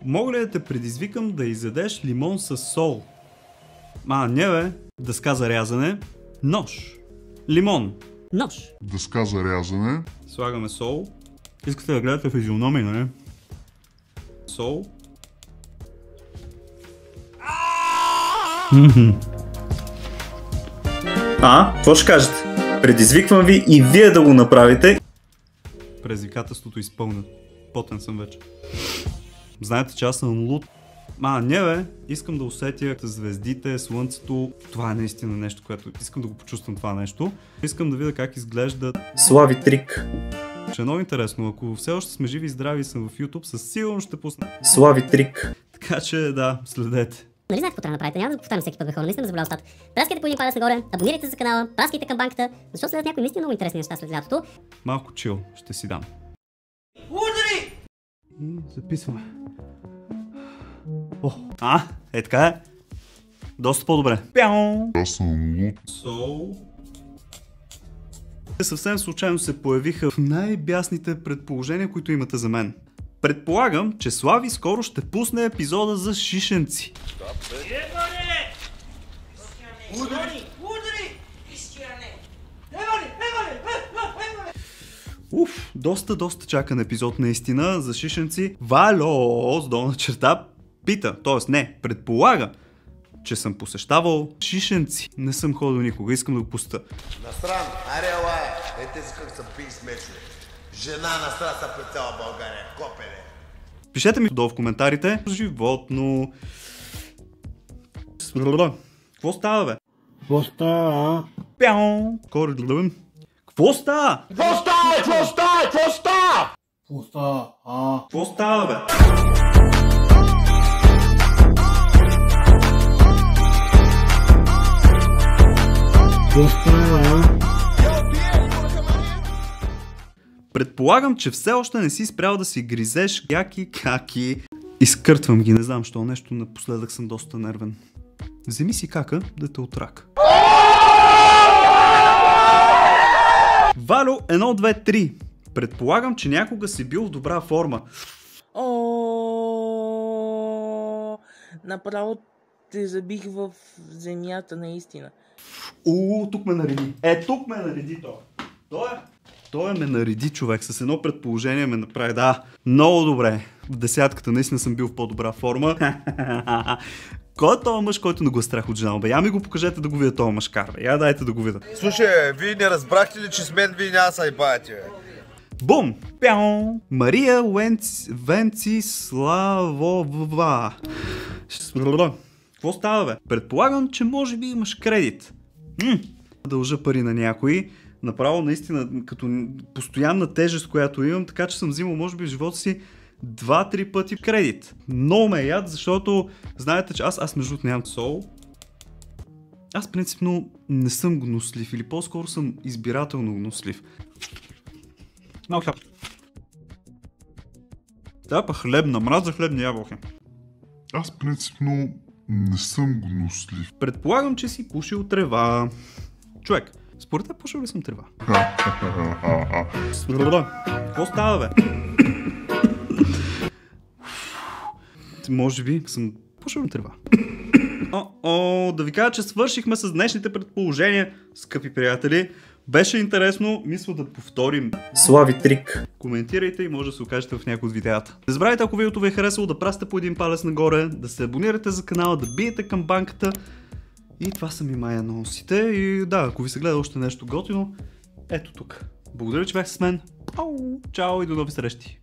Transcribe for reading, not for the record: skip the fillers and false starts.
Мога ли да те предизвикам да изядеш лимон с сол? Не бе. Дъска за рязане. Нож. Лимон. Нож. Дъска за рязане. Слагаме сол. Искате да гледате физиономия, нали? Сол. Какво ще кажете? Предизвиквам ви и вие да го направите. Предизвикателството изпълнено. Потен съм вече. Знаете, че аз съм луд. Не бе, искам да усетя звездите, слънцето. Това е наистина нещо, което искам да го почувствам това нещо. Искам да видя как изглежда Слави Трик. Ще е много интересно, ако все още сме живи и здрави и съм в YouTube, със сигурност ще пусна Слави Трик. Така че да, следете. Нали знаете какво трябва да направите? Няма да го повтарям всеки път, бе хора, наистина заболява устата. Праскайте по един палец нагоре, абонирайте се за канала, праскайте към банката, защото следят някои наистина много интересни неща след лятото. Малко чил, ще си дам. Удари! И записваме. Така е. Доста по-добре. Аз съм луд. Сол. Съвсем случайно се появиха най-бясните предположения, които имате за мен. Предполагам, че Слави скоро ще пусне епизода за шишенци. Удари! Доста чакан епизод наистина за шишенци. Вало с долна черта пита, т.е. не, предполага, че съм посещавал шишенци. Не съм ходил никога, искам да го пуста. Насран, аре лая, ете си как са пи смешно. Жена насран са пред цяла България, копеле. Пишете ми долу в коментарите. Животно. Какво става, бе? Какво става? Какво става? Какво става, бе? Предполагам, че все още не си спрял да си гризеш яки каки. Изкъртвам ги, не знам, що нещо напоследък съм доста нервен. Вземи си кака, да те отрак. Валю 1, 2, 3. Предполагам, че някога си бил в добра форма. Направо те забих в земята наистина. Тук ме нареди. Тук ме нареди Той ме нареди, човек, с едно предположение ме направи. Да, много добре. В десятката наистина съм бил в по-добра форма. Кой е този мъж, който не го е страх от жена? Бе, я ми го покажете да го видя този мъжкар, бе. Я дайте да го видя. Слушай, вие не разбрахте ли, че с мен вие няма са ебаете, бе? Бум! Пяу! Мария Венциславова. Какво става, бе? Предполагам, че може би имаш кредит. Дължа пари на някой. Направо наистина като постоянна тежест, която имам, така че съм взимал може би в живота си 2-3 пъти кредит. Много ме яд, защото знаете, че аз между другото нямам сол. Аз принципно не съм гнослив или по-скоро съм избирателно гнослив. Малко хляб. Да, па хлебна, мразя хлебни ябълки. Аз принципно не съм гнослив. Предполагам, че си пушил трева. Човек, според теб пушил ли съм трева? Какво става, бе? Може би съм пушил трева. Да ви кажа, че свършихме с днешните предположения, скъпи приятели. Беше интересно, мисля да повторим Слави Трик. Коментирайте и може да се окажете в някои от видеята. Не забравяйте, ако видеото ви е харесало, да прасте по един палец нагоре, да се абонирате за канала, да биете камбанката. И това са ми май анонсите. И да, ако ви се гледа още нещо готино, ето тук. Благодаря, че бяхте с мен. Чао и до нови срещи.